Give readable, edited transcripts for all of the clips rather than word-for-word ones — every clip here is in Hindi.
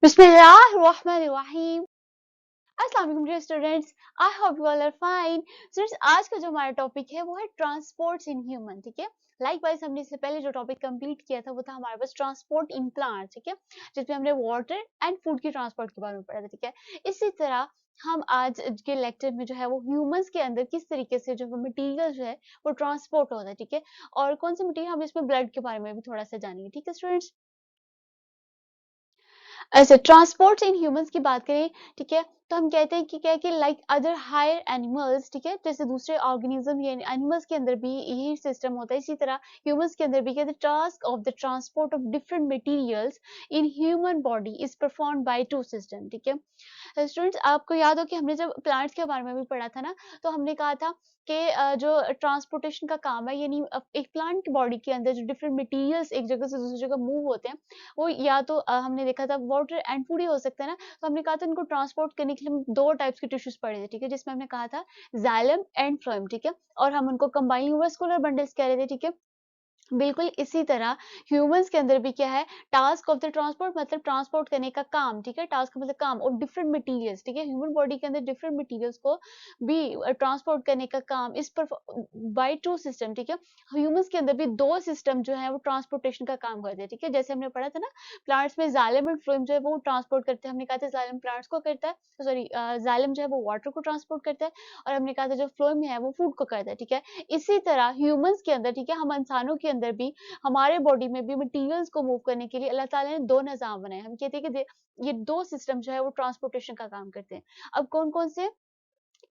बिस्मिल्लाहिर्रहमानिर्रहीम। अस्सलाम वालेकुम dear students, I hope you all are fine. Students, आज का जो हमारा टॉपिक है वो है ट्रांसपोर्ट्स इन ह्यूमन। ठीक है, लाइकवाइज हमने इससे पहले जो टॉपिक कंप्लीट किया था वो था हमारे पास ट्रांसपोर्ट इन प्लांट्स। ठीक है, जिसमें हमने वाटर एंड फूड की ट्रांसपोर्ट के बारे में पढ़ा था। ठीक है, इसी तरह हम आज के लेक्चर में जो है वो ह्यूमंस के अंदर किस तरीके से जो मटेरियल जो है वो ट्रांसपोर्ट होता है। ठीक है, और कौन से मटेरियल हम इसमें ब्लड के बारे में भी थोड़ा सा जानेंगे। ठीक है स्टूडेंट्स, ऐसे ट्रांसपोर्ट्स इन ह्यूमंस की बात करें, ठीक है, तो हम कहते हैं कि क्या है कि लाइक अदर हायर एनिमल्स, ठीक है, जैसे दूसरे ऑर्गेनिज्म या एनिमल्स के अंदर भी यही सिस्टम होता है, इसी तरह ह्यूमंस के अंदर भी कहते हैं task of the transport of different materials in human body is performed by two system. ठीक है स्टूडेंट्स, आपको याद हो कि हमने जब प्लांट्स के बारे में भी पढ़ा था ना, तो हमने कहा था कि जो ट्रांसपोर्टेशन का काम है, यानी एक प्लांट की बॉडी के अंदर जो डिफरेंट मटेरियल्स एक जगह से दूसरी जगह मूव होते हैं, वो या तो हमने देखा था वाटर एंड फूड ही हो सकता है ना। तो हमने कहा था इनको ट्रांसपोर्ट करने के लिए हम दो टाइप्स के टिश्यूज पढ़े थे। ठीक है, जिसमें हमने कहा था जाइलम एंड फ्लोएम। ठीक है, और हम उनको कंबाइनिंग वास्कुलर बंडल्स कह रहे थे। ठीक है, बिल्कुल इसी तरह ह्यूमंस के अंदर भी क्या है, टास्क ऑफ द ट्रांसपोर्ट मतलब ट्रांसपोर्ट करने का काम। ठीक है, टास्क मतलब काम और डिफरेंट मटेरियल्स। ठीक है, ह्यूमन बॉडी के अंदर डिफरेंट मटेरियल्स को भी ट्रांसपोर्ट करने का काम इस पर बाय टू सिस्टम। ठीक है, ह्यूमंस के अंदर भी दो सिस्टम जो है वो ट्रांसपोर्टेशन का काम करते हैं। ठीक है, जैसे हमने पढ़ा था ना, प्लांट्स में जाइलम एंड फ्लोएम जो है वो ट्रांसपोर्ट करते हैं। हमने कहा था जाइलम प्लांट्स को करता है, सॉरी जाइलम जो है वो वाटर को ट्रांसपोर्ट करता है, और हमने कहा था जो फ्लोएम है वो फूड को करता है। ठीक है, इसी तरह ह्यूमंस के अंदर, ठीक है, हम इंसानों के अंदर भी हमारे बॉडी में भी मटेरियल्स को मूव करने के लिए अल्लाह ताला ने दो निज़ाम बनाए। हम कहते हैं कि ये दो सिस्टम जो है वो ट्रांसपोर्टेशन का काम करते हैं। अब कौन-कौन से?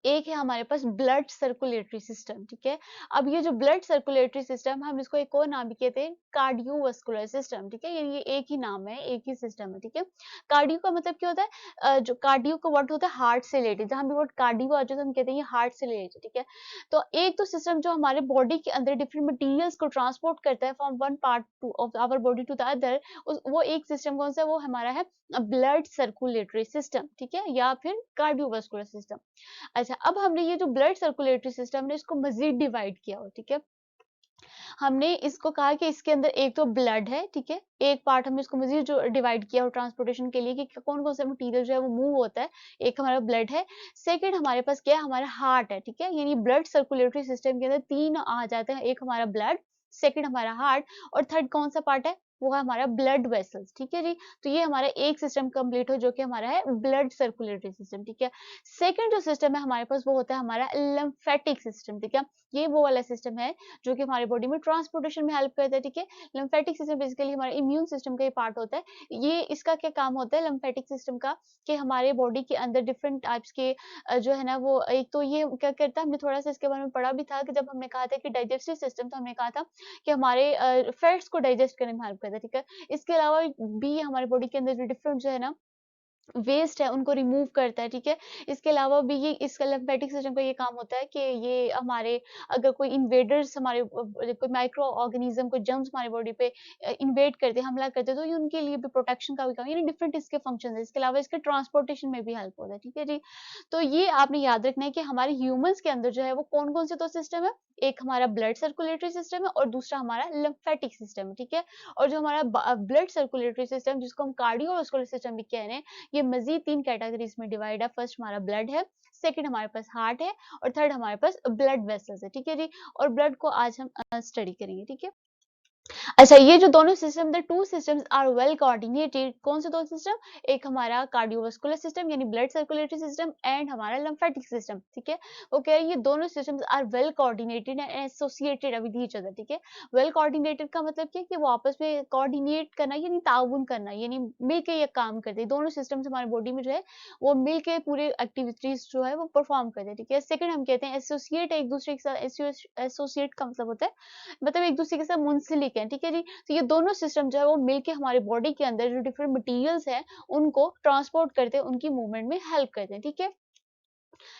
एक है हमारे पास ब्लड सर्कुलेटरी सिस्टम। ठीक है, अब ये जो ब्लड सर्कुलेटरी सिस्टम, हम इसको एक और नाम भी कहते हैं कार्डियोवास्कुलर सिस्टम। ठीक है, ये एक ही नाम है, एक ही सिस्टम है। ठीक है, कार्डियो का मतलब क्या होता है? जो कार्डियो का वर्ड होता है हार्ट से रिलेटेड, जहां भी वर्ड कार्डियो आ जाए तो हम कहते हैं ये हार्ट से रिलेटेड। ठीक है, तो एक तो सिस्टम जो हमारे बॉडी के अंदर डिफरेंट मटीरियल्स को ट्रांसपोर्ट करता है from one part to of our body to the other, वो एक सिस्टम कौन सा है? वो हमारा है ब्लड सर्कुलेटरी सिस्टम। ठीक है, या फिर कार्डियोवास्कुलर सिस्टम। अच्छा, अब हमने ये जो ब्लड सर्कुलेटरी सिस्टम है इसको मजीद डिवाइड किया हो। ठीक है, हमने इसको कहा कि इसके अंदर एक तो ब्लड है। ठीक है, एक पार्ट हमने इसको मजीद जो डिवाइड किया हो ट्रांसपोर्टेशन के लिए कि कौन कौन सा मटीरियल जो है वो मूव होता है। एक हमारा ब्लड है, सेकंड हमारे पास क्या है? हमारा हार्ट है। ठीक है, यानी ब्लड सर्कुलेटरी सिस्टम के अंदर तीन आ जाते हैं, एक हमारा ब्लड, सेकंड हमारा हार्ट, और थर्ड कौन सा पार्ट है? वो है हमारा ब्लड वेसल्स। ठीक है जी, तो ये हमारा एक सिस्टम कंप्लीट हो जो कि हमारा है ब्लड सर्कुलेटरी सिस्टम। ठीक है, सेकंड जो सिस्टम है हमारे पास वो होता है हमारा लिम्फेटिक सिस्टम। ठीक है, ये वो वाला सिस्टम है जो कि हमारे बॉडी में ट्रांसपोर्टेशन में हेल्प करता है। ठीक है, लिम्फेटिक सिस्टम बेसिकली हमारे इम्यून सिस्टम का ही पार्ट होता है। ये इसका क्या काम होता है लिम्फेटिक सिस्टम का? कि हमारे बॉडी के अंदर डिफरेंट टाइप्स के जो है ना वो, एक तो ये क्या करता है, हमने थोड़ा सा इसके बारे में पढ़ा भी था कि जब हमने कहा था कि डाइजेस्टिव सिस्टम, तो हमने कहा था कि हमारे फैट्स को डाइजेस्ट करने में हेल्प करता है। ठीक है, इसके अलावा भी हमारे बॉडी के अंदर जो डिफरेंट जो है ना वेस्ट है उनको रिमूव करता है। ठीक है, इसके अलावा भी ये इसका लिम्फेटिक सिस्टम का ये काम होता है कि ये हमारे, अगर कोई इन्वेडर्स हमारे कोई माइक्रो ऑर्गेनिज्म, कोई जर्म्स हमारी बॉडी पे इन्वेड करते हैं, हमला करते हैं, तो ये उनके लिए भी प्रोटेक्शन का भी काम, यानी डिफरेंट इसके फंक्शन है। इसके अलावा इसके ट्रांसपोर्टेशन में भी हेल्प होता है। ठीक है जी, तो ये आपने याद रखना है कि हमारे ह्यूमंस के अंदर जो है वो कौन कौन से दो सिस्टम है, एक हमारा ब्लड सर्कुलेटरी सिस्टम है और दूसरा हमारा लिम्फेटिक सिस्टम है। ठीक है, और जो हमारा ब्लड सर्कुलेटरी सिस्टम जिसको हम कार्डियोवास्कुलर सिस्टम भी कह रहे हैं, ये मजीद तीन कैटेगरीज में डिवाइड है। फर्स्ट हमारा ब्लड है, सेकंड हमारे पास हार्ट है, और थर्ड हमारे पास ब्लड वेसल्स है। ठीक है जी, और ब्लड को आज हम स्टडी करेंगे। ठीक है, अच्छा, ये जो दोनों system, the two systems are well coordinated. कौन से दो सिस्टम? एक हमारा कार्डियोवास्कुलर सिस्टम यानी ब्लड सर्कुलेटरी सिस्टम, एंड हमारा लिम्फेटिक सिस्टम। ठीक है, वो कह रहे हैं ये दोनों systems are well coordinated and associated with each other. ठीक है, वेल कोऑर्डिनेटेड का मतलब क्या है कि वो आपस में कोऑर्डिनेट करना यानी ताउन करना, यानी मिलके ये काम करते हैं। दोनों सिस्टम्स हमारे बॉडी में जो है वो मिलके पूरे एक्टिविटीज जो है वो परफॉर्म करते हैं। ठीक है, सेकंड हम कहते हैं एसोसिएट, एक दूसरे के साथ। एसोसिएट का मतलब होता है मतलब एक दूसरे के साथ मुंसलिक है। ठीक है जी, तो ये दोनों सिस्टम जो है वो मिलके हमारे बॉडी के अंदर जो डिफरेंट मटेरियल्स हैं उनको ट्रांसपोर्ट करते हैं, उनकी मूवमेंट में हेल्प करते हैं। ठीक है,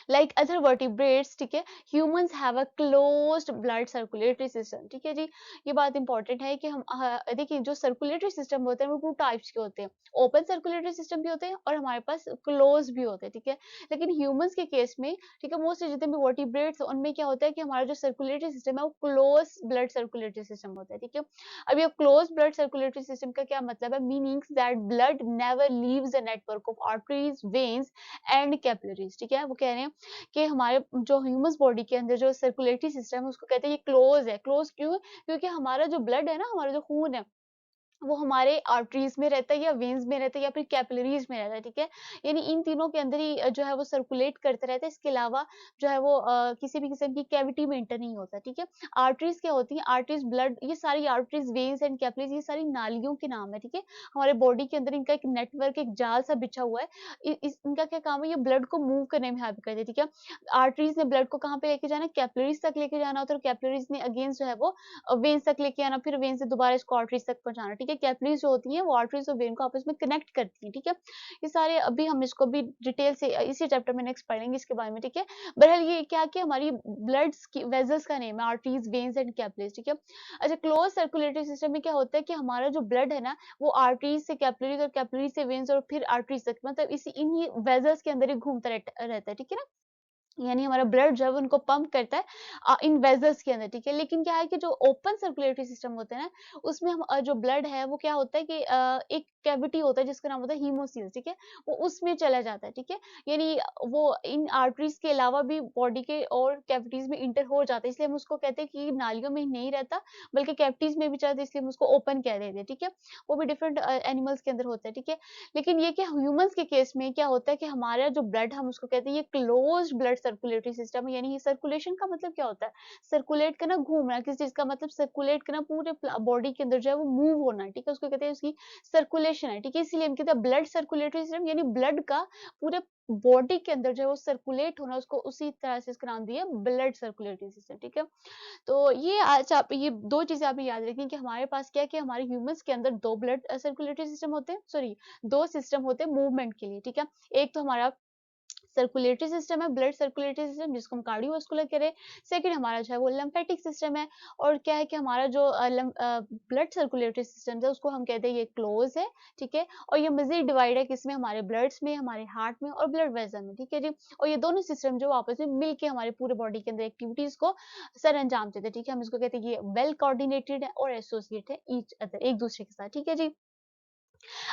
लाइक अदर वर्टिब्रेट्स, ठीक है, humans have a closed blood circulatory system, ठीक है जी। ये बात इंपॉर्टेंट है कि हम देखिए जो सर्कुलेटरी सिस्टम होते हैं वो टू टाइप्स के होते हैं, ओपन सर्कुलेटरी सिस्टम भी होते हैं और हमारे पास क्लोज भी होते हैं, ठीक है। लेकिन ह्यूमंस के केस में, ठीक है, मोस्टली जितने भी वर्टिब्रेट्स उनमें क्या होता है कि हमारा जो सर्कुलेटरी सिस्टम है वो क्लोज ब्लड सर्कुलेटरी सिस्टम होता है, ठीक है। अब ये क्लोज ब्लड सर्कुलेटरी सिस्टम का क्या मतलब है, meanings that blood never leaves the network of arteries, veins and capillaries, ठीक है। वो कह रहे हैं कि हमारे जो ह्यूमन बॉडी के अंदर जो सर्कुलेटरी सिस्टम है उसको कहते हैं ये क्लोज है। क्लोज क्यों? क्योंकि हमारा जो ब्लड है ना, हमारा जो खून है वो हमारे आर्टरीज में रहता है या वेन्स में रहता है या फिर कैपिलरीज में रहता है, ठीक है। यानी इन तीनों के अंदर ही जो है वो सर्कुलेट करता रहता है। इसके अलावा जो है वो किसी भी किस्म की कैविटी में एंटर नहीं होता, ठीक है। आर्टरीज क्या होती है? आर्टरीज ब्लड, ये सारी आर्टरीज, वेन्स एंड कैपिलरीज ये सारी नालियों के नाम है, ठीक है। हमारे बॉडी के अंदर इनका एक नेटवर्क, एक जाल सा बिछा हुआ है। इनका क्या काम है? ये ब्लड को मूव करने में हेल्प करते हैं, ठीक है। आर्टरीज ने ब्लड को कहाँ पे लेके जाना है? कैपिलरीज तक लेके जाना होता है और कैपिलरीज ने अगेन जो है वो वेन्स तक लेके आना, फिर वेन से दोबारा इसको आर्टरीज तक पहुंचाना, ठीक है। कैपिलरीज जो होती हैं वो आर्टरीज और वेन को आपस में कनेक्ट करती हैं, ठीक है। ये सारे अभी हम इसको भी डिटेल से इसी चैप्टर में नेक्स्ट पढ़ेंगे इसके बारे में, ठीक है। बहरहाल ये क्या कि हमारी ब्लड्स की वेजल्स का नेम है आर्टरीज, वेन्स एंड कैपिलरीज, ठीक है। अच्छा, क्लोज सर्कुलेटरी सिस्टम में क्या होता है कि हमारा जो ब्लड है ना वो आर्टरीज से कैपिलरीज और कैपिलरीज से वेन्स और फिर आर्टरीज तक, मतलब इसी इन्हीं वेजल्स के अंदर ही घूमता रहता है, ठीक है ना। यानी हमारा ब्लड जो है वो उनको पंप करता है इन वेसल्स के अंदर, ठीक है। लेकिन क्या है कि जो ओपन सर्कुलेटरी सिस्टम होते हैं ना, उसमें हम जो ब्लड है वो क्या होता है कि एक कैविटी होता है जिसका नाम होता है हीमोसील्स, ठीक है। वो उसमें चला जाता है, ठीक है। यानी वो इन आर्टरीज के अलावा भी बॉडी के और कैविटीज में इंटर हो जाता है, इसलिए हम उसको कहते हैं कि नालियों में नहीं रहता बल्कि कैविटीज में भी चलता है, इसलिए हम उसको ओपन कह देते हैं, ठीक है। वो भी डिफरेंट एनिमल्स के अंदर होता है, ठीक है। लेकिन ये क्या ह्यूमंस के केस में क्या होता है कि हमारा जो ब्लड हम उसको कहते हैं ये क्लोज्ड ब्लड सर्कुलेटरी सिस्टम है। यानी ये सर्कुलेशन का मतलब क्या होता है? सर्कुलेट करना, घूमना, किसी चीज का मतलब सर्कुलेट करना, पूरे बॉडी के अंदर जो है वो मूव होना, ठीक है। उसको कहते हैं उसकी सर्कुलेशन है, ठीक है। इसीलिए हम कहते हैं ब्लड सर्कुलेटरी सिस्टम, यानी ब्लड का पूरे बॉडी के अंदर जो है वो सर्कुलेट होना, उसको उसी तरह से इसका नाम दिया ब्लड सर्कुलेटरी सिस्टम, ठीक है। तो ये आज आप ये 2 चीज़ें आप याद रखें कि हमारे पास क्या है कि हमारे ह्यूमन्स के अंदर 2 ब्लड सर्कुलेटरी सिस्टम होते हैं, सॉरी 2 सिस्टम होते हैं मूवमेंट के लिए, ठीक है। एक तो हमारा सर्कुलेटरी सिस्टम है, ब्लड सर्कुलेटरी सिस्टम जिसको हम कार्डियोवास्कुलर कह रहे हैं। सेकंड हमारा जो है वो लिम्फेटिक सिस्टम है और क्या है कि हमारा जो ब्लड सर्कुलेटरी सिस्टम है उसको हम कहते हैं ये क्लोज है, ठीक है। और ये मज़ीद डिवाइड है किसमें? हमारे ब्लड्स में, हमारे हार्ट में और ब्लड वेसल में, ठीक है जी। और ये दोनों सिस्टम जो आपस में मिलके हमारे पूरे बॉडी के अंदर एक्टिविटीज को सर अंजाम देते हैं, ठीक है। हम इसको कहते हैं ये वेल कोऑर्डिनेटेड है और एसोसिएट है ईच अदर, एक दूसरे के साथ, ठीक है जी।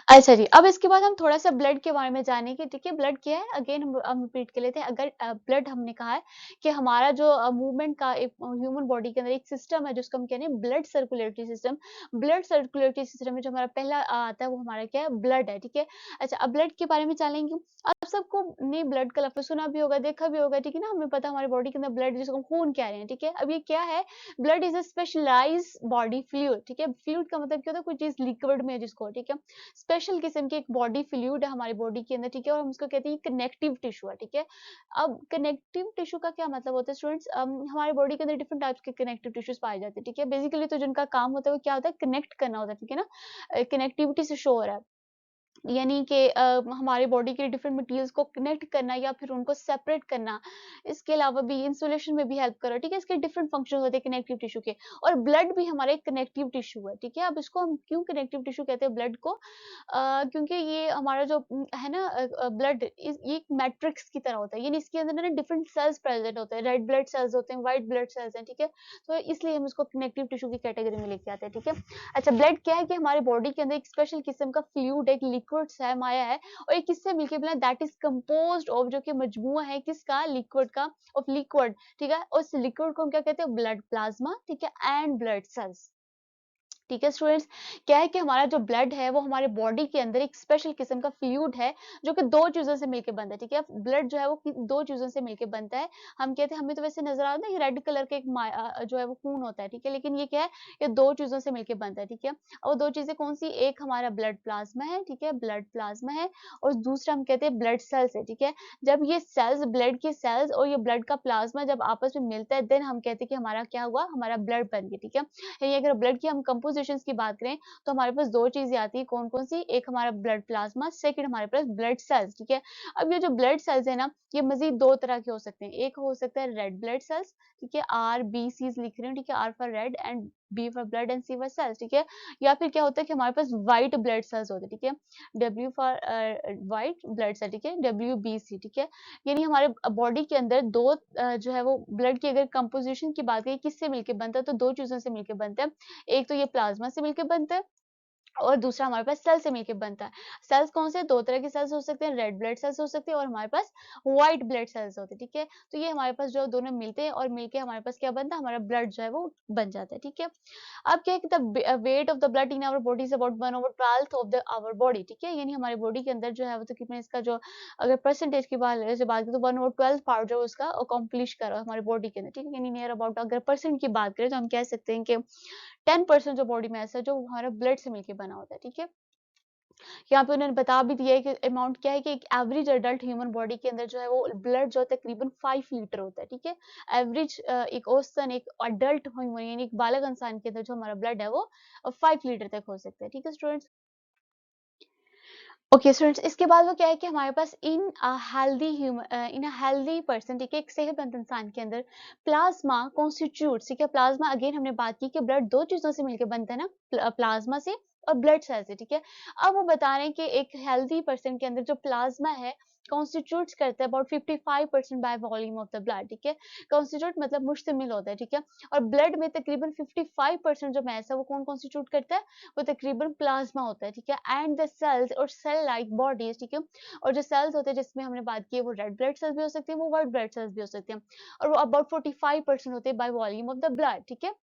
अच्छा जी, अब इसके बाद हम थोड़ा-सा ब्लड के बारे में जानेंगे, ठीक है? ब्लड क्या है? अगेन हम रिपीट कर लेते हैं। अगर ब्लड हमने कहा है कि हमारा जो मूवमेंट का एक ह्यूमन बॉडी के अंदर एक सिस्टम है जिसको हम कह रहे हैं blood circulatory system. Blood circulatory system में जो हमारा पहला आता है वो हमारा क्या है? ब्लड है, ठीक है? अच्छा, अब ब्लड के बारे में जानेंगे। आप सबको ने ब्लड का लफ़्ज़ सुना भी होगा, देखा भी होगा, ठीक है ना? हमें पता है हमारी बॉडी के अंदर ब्लड जिसको हम खून कह रहे हैं, ठीक है? अब ये क्या है? Blood is a specialised body fluid, ठीक है? फ्लूइड का मतलब क्या होता है? कोई चीज़ लिक्विड में है जिसको, ठीक है? स्पेशल किस्म की एक बॉडी फ्लूइड है हमारी बॉडी के अंदर, ठीक है। और हम उसको कहते हैं कनेक्टिव टिश्यू है, ठीक है। अब कनेक्टिव टिश्यू का क्या मतलब होता है स्टूडेंट्स? हमारे बॉडी के अंदर डिफरेंट टाइप्स के कनेक्टिव टिश्यूज पाए जाते हैं, ठीक है। बेसिकली तो जिनका काम होता है वो क्या होता है? कनेक्ट करना होता है, ठीक है ना। कनेक्टिविटी से शो हो रहा है, यानी कि हमारे बॉडी के डिफरेंट मटेरियल्स को कनेक्ट करना या फिर उनको सेपरेट करना। इसके अलावा भी इंसुलेशन में भी हेल्प कर रहा है, ठीक है। इसके डिफरेंट फंक्शन होते हैं कनेक्टिव टिश्यू के। और ब्लड भी हमारा एक कनेक्टिव टिश्यू है, ठीक है। अब इसको हम क्यों कनेक्टिव टिश्यू कहते हैं ब्लड को? क्योंकि ये हमारा जो है ना ब्लड ये एक मैट्रिक्स की तरह होता है, यानी इसके अंदर ना डिफरेंट सेल्स प्रेजेंट होते हैं, रेड ब्लड सेल्स होते हैं, व्हाइट ब्लड सेल्स हैं, ठीक है। तो इसलिए हम इसको कनेक्टिव टिश्यू की कैटेगरी में लेके आते हैं, ठीक है। अच्छा, ब्लड क्या है कि हमारे बॉडी के अंदर एक स्पेशल किस्म का फ्लूइड, एक लिक्विड्स है, माया है। और ये किससे मिलके बना है? दैट इज कंपोज्ड ऑफ, जो कि मजमुआ है किसका? लिक्विड का, ऑफ लिक्विड, ठीक है। उस लिक्विड को हम क्या कहते हैं? ब्लड प्लाज्मा, ठीक है, एंड ब्लड सेल्स, ठीक है स्टूडेंट्स। क्या है कि हमारा जो ब्लड है वो हमारे बॉडी के अंदर एक स्पेशल किस्म का फ्लूइड है जो कि 2 चीज़ों से मिलके बनता है, ठीक है। ब्लड जो है वो 2 चीज़ों से मिलके बनता है। हम कहते हैं, हमें तो वैसे नज़र आता है ये रेड कलर का एक जो है वो खून होता है, ठीक है। लेकिन ये क्या है? ये 2 चीज़ों से मिलके बनता है, ठीक है। और 2 चीज़ें कौन-सी? एक हमारा ब्लड प्लाज्मा है, ठीक है, ब्लड प्लाज्मा है। और दूसरा हम कहते हैं ब्लड सेल्स है, ठीक है। जब ये सेल्स, ब्लड के सेल्स और ये ब्लड का प्लाज्मा जब आपस में मिलता है, देन हम कहते हैं कि हमारा क्या हुआ? हमारा ब्लड बन गया, ठीक है। यानी अगर ब्लड की हम कंपोजिशन कंपोजिशंस की बात करें तो हमारे पास 2 चीज़ें आती हैं, कौन-कौन सी? एक हमारा ब्लड प्लाज़्मा, सेकंड हमारे पास ब्लड सेल्स, ठीक है? अब ये जो ब्लड सेल्स है ना, ये मज़ीद 2 तरह के हो सकते हैं। एक हो सकता है रेड ब्लड सेल्स, ठीक है? RBCs लिख रही हूँ, ठीक है? R for red and B for blood and C for cells, ठीक है? या फिर क्या होता है कि हमारे पास व्हाइट ब्लड सेल्स होते हैं, ठीक है? W for white blood cell, ठीक है? WBC, ठीक है? यानी हमारे बॉडी के अंदर 2 जो है वो ब्लड की अगर कंपोज़िशन की बात करें किससे मिलके बनता है, तो 2 चीज़ों से मिलके बनता है। एक तो ये प्लाज़्मा से मिलके बनता है और दूसरा हमारे पास सेल से मिलके बनता है। सेल्स कौन से? 2 तरह के सेल्स हो सकते हैं, रेड ब्लड सेल्स हो सकते हैं और हमारे पास व्हाइट ब्लड सेल्स होते हैं, ठीक है? तो ये हमारे पास जो दोनों मिलते हैं और मिलके हमारे पास क्या बनता है? हमारा ब्लड जो है वो बन जाता है, ठीक है? अब क्या है कि the weight of the blood in our body is about 1/12 of the our body, ठीक है? यानी हमारी बॉडी के अंदर जो है वो तकरीबन इसका जो अगर परसेंटेज की बात करें तो 1/12 पार्ट जो है उसका अकॉम्प्लिश कर रहा है हमारी बॉडी के अंदर, ठीक है? यानी नियर अबाउट अगर परसेंट की बात करें तो हम कह सकते हैं कि 10% जो बॉडी मास है जो हमारा ब्लड से मिलके बना होता है, ठीक है? यहाँ पे उन्होंने बता भी दिया है कि अमाउंट क्या है कि एक एवरेज अडल्ट ह्यूमन बॉडी के अंदर जो है वो ब्लड जो है तकरीबन 5 लीटर होता है, ठीक है? एवरेज एक औसतन एक अडल्ट ह्यूमन यानी एक बालग इंसान के अंदर जो हमारा ब्लड है वो 5 लीटर तक हो सकता है, ठीक है स्टूडेंट्स? ओके स्टूडेंट्स इसके बाद वो क्या है कि हमारे पास इन अ हेल्दी पर्सन ठीक है एक सेहतमंद इंसान के अंदर प्लाज्मा कॉन्स्टिट्यूट्स ठीक है प्लाज्मा अगेन हमने बात की कि ब्लड 2 चीजों से मिलकर बनता है ना प्लाज्मा से और ब्लड सेल से ठीक है अब वो बता रहे हैं कि एक हेल्दी पर्सन के अंदर जो प्लाज्मा है कॉन्स्टिट्यूट्स करता है about 55% by volume of the blood ठीक है कॉन्स्टिट्यूट मतलब मुश्तमिल होता है ठीक है और ब्लड में तकरीबन 55% जो मैस है वो कौन कॉन्स्टिट्यूट करता है वो तकरीबन प्लाज्मा होता है ठीक है एंड द सेल्स और सेल लाइक बॉडीज ठीक है और जो सेल्स होते हैं जिसमें हमने बात की है वो रेड ब्लड सेल्स भी हो सकते हैं वो व्हाइट ब्लड सेल्स भी हो सकते हैं और वो अबाउट 45% होते हैं by volume of the blood ठीक है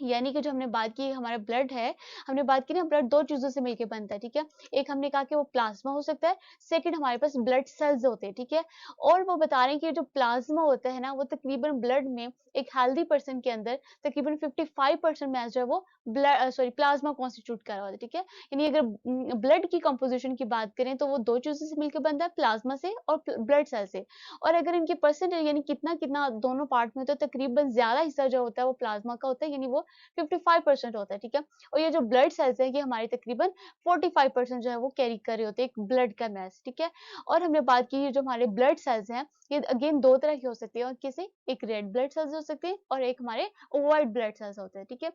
यानी कि जो हमने बात की हमारा ब्लड है हमने बात की ना ब्लड 2 चीज़ों से मिलके बनता है, ठीक है? एक हमने कहा कि वो प्लाज़्मा हो सकता है, सेकंड हमारे पास ब्लड सेल्स होते हैं, ठीक है? और वो बता रहे हैं कि जो प्लाज़्मा होता है ना, वो तकरीबन ब्लड में एक हेल्दी पर्सन के अंदर तकरीबन 55% मैच जो है वो प्लाज़्मा कॉन्स्टिट्यूट कर रहा होता है, ठीक है? यानी अगर ब्लड की कंपोज़िशन की बात करें तो वो 2 चीज़ों से मिलके बनता है, प्लाज़्मा से और ब्लड सेल से। और अगर इनके परसेंटेज यानी कितना-कितना दोनों पार्ट में तो तकरीबन ज़्यादा हिस्सा जो होता है वो प्लाज़्मा का होता है, यानी वो 55% होता है, ठीक है? और ये जो ब्लड सेल्स है ये हमारे तकरीबन 45% जो है वो कैरी कर रहे होते हैं एक ब्लड का मास, ठीक है? और हमने बात की ये जो हमारे ब्लड सेल्स हैं, ये अगेन 2 तरह के हो सकते हैं और कैसे? एक रेड ब्लड सेल्स हो सकते हैं और एक हमारे व्हाइट ब्लड सेल्स होते हैं, ठीक है?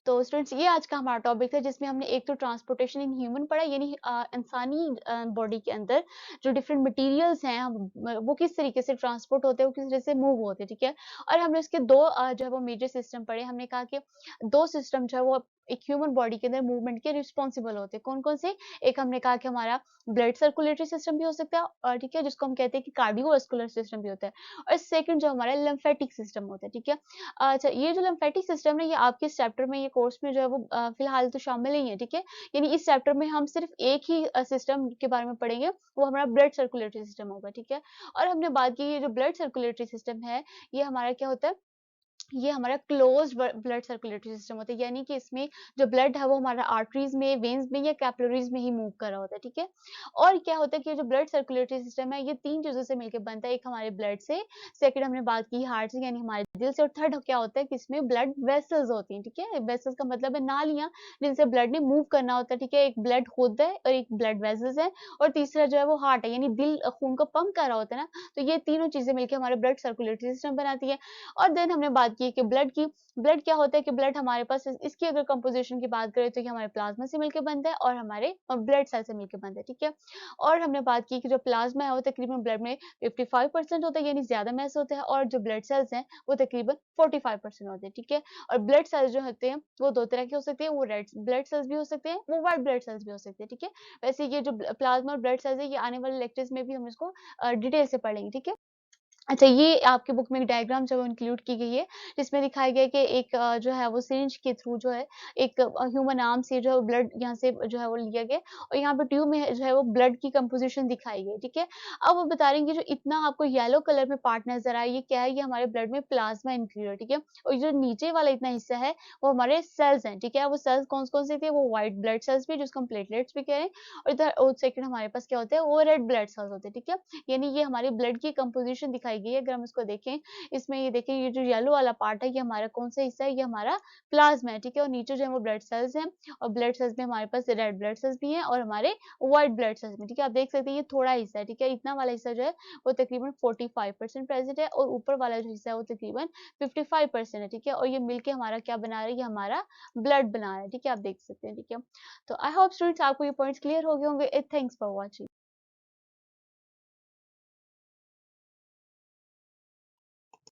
तो स्टूडेंट्स ये आज का हमारा टॉपिक था जिसमें हमने एक तो ट्रांसपोर्टेशन इन ह्यूमन पढ़ा यानी इंसानी बॉडी के अंदर जो डिफरेंट मटेरियल्स हैं वो किस तरीके से ट्रांसपोर्ट होते हैं वो किस तरीके से मूव होते हैं ठीक है और हमने उसके दो जो है वो मेजर सिस्टम पढ़े हमने कहा कि दो सिस्टम जो है वो एक ह्यूमन बॉडी के अंदर मूवमेंट के रिस्पॉन्सिबल होते हैं कौन कौन से एक हमने कहा कि हमारा ब्लड सर्कुलेटरी सिस्टम भी हो सकता है और ठीक है जिसको हम कहते हैं कि कार्डियोवास्कुलर सिस्टम भी होता है और सेकंड जो हमारा लिम्फेटिक सिस्टम होता है ठीक है अच्छा ये जो लिम्फेटिक सिस्टम है ये आपके इस चैप्टर में ये कोर्स में जो है वो फिलहाल तो शामिल नहीं है ठीक है यानी इस चैप्टर में हम सिर्फ एक ही सिस्टम के बारे में पढ़ेंगे वो हमारा ब्लड सर्कुलेटरी सिस्टम होगा ठीक है और हमने बात की ये जो ब्लड सर्कुलेटरी सिस्टम है ये हमारा क्या होता है ये हमारा क्लोज्ड ब्लड सर्कुलेटरी सिस्टम होता है यानी कि इसमें जो ब्लड है वो हमारा आर्टरीज में वेन्स में या कैपिलरीज में ही मूव कर रहा होता है ठीक है और क्या होता है कि जो ब्लड सर्कुलेटरी सिस्टम है ये 3 चीजों से मिलकर बनता है एक हमारे ब्लड से सेकंड हमने बात की हार्ट से यानी हमारे दिल से और थर्ड क्या होता है कि इसमें ब्लड वेसल्स होती हैं ठीक है वेसल्स का मतलब है नालियां जिनसे ब्लड ने मूव करना होता है ठीक है एक ब्लड खुद है और एक ब्लड वेसल्स है और तीसरा जो है वो हार्ट है यानी दिल खून को पंप कर रहा होता है ना तो ये तीनों चीजें मिलकर हमारे ब्लड सर्कुलेटरी सिस्टम बनाती है और देन हमने बात की कि ब्लड क्या होता है कि ब्लड हमारे पास इसकी अगर कंपोजिशन की बात करें तो ये हमारे प्लाज्मा से मिलकर बनता है और हमारे ब्लड सेल से मिलकर बनता है ठीक है और हमने बात की कि जो प्लाज्मा है वो तकरीबन ब्लड में 55% होता है यानी ज्यादा मैस होता है और जो ब्लड सेल्स हैं वो तकरीबन 45% होते हैं ठीक है और ब्लड सेल्स जो होते हैं वो दो तरह के हो सकते हैं वो रेड ब्लड सेल्स भी हो सकते हैं वो व्हाइट ब्लड सेल्स भी हो सकते हैं ठीक है वैसे ये जो प्लाज्मा और ब्लड सेल्स है ये आने वाले लेक्चर्स में भी हम इसको डिटेल से पढ़ेंगे ठीक है अच्छा ये आपके बुक में एक डायग्राम जो है इंक्लूड की गई है, जिसमें दिखाया गया है कि एक जो है वो सिरिंज के थ्रू जो है एक ह्यूमन आर्म से जो है ब्लड यहाँ से जो है वो लिया गया और यहाँ पे ट्यूब में जो है वो ब्लड की कंपोजिशन दिखाई गई, ठीक है? अब वो बता रहे हैं कि जो इतना आपको येलो कलर में पार्ट नज़र आया, ये क्या है? ये हमारे ब्लड में प्लाज़्मा इंक्लूड है, ठीक है? और जो नीचे वाला इतना हिस्सा है, वो हमारे सेल्स हैं, ठीक है? वो सेल्स कौन-कौन से थे? वो व्हाइट ब्लड सेल्स भी जिसको हम प्लेटलेट्स भी कह रहे हैं और इधर और सेकंड हमारे पास क्या होता है? वो रेड ब्लड सेल्स होते हैं, ठीक है? यानी ये हमारी ब्लड की कंपोजिशन दिखाई दिखाई गई है। अगर हम इसको देखें, इसमें ये देखें, ये जो येलो वाला पार्ट है ये हमारा कौन सा हिस्सा है, ये हमारा प्लाज्मा है, ठीक है। और नीचे जो है वो ब्लड सेल्स हैं, और ब्लड सेल्स में हमारे पास रेड ब्लड सेल्स भी हैं और हमारे व्हाइट ब्लड सेल्स में, ठीक है। आप देख सकते हैं ये थोड़ा हिस्सा है, ठीक है। इतना वाला हिस्सा जो है वो तकरीबन 45% प्रेजेंट है, और ऊपर वाला जो हिस्सा है वो तकरीबन 55% है, ठीक है। और ये मिलके हमारा क्या बना रहा है, ये हमारा ब्लड बना रहा है, ठीक है। आप देख सकते हैं, ठीक है। तो आई होप स्टूडेंट्स आपको ये पॉइंट्स क्लियर हो गए होंगे। Thanks for watching.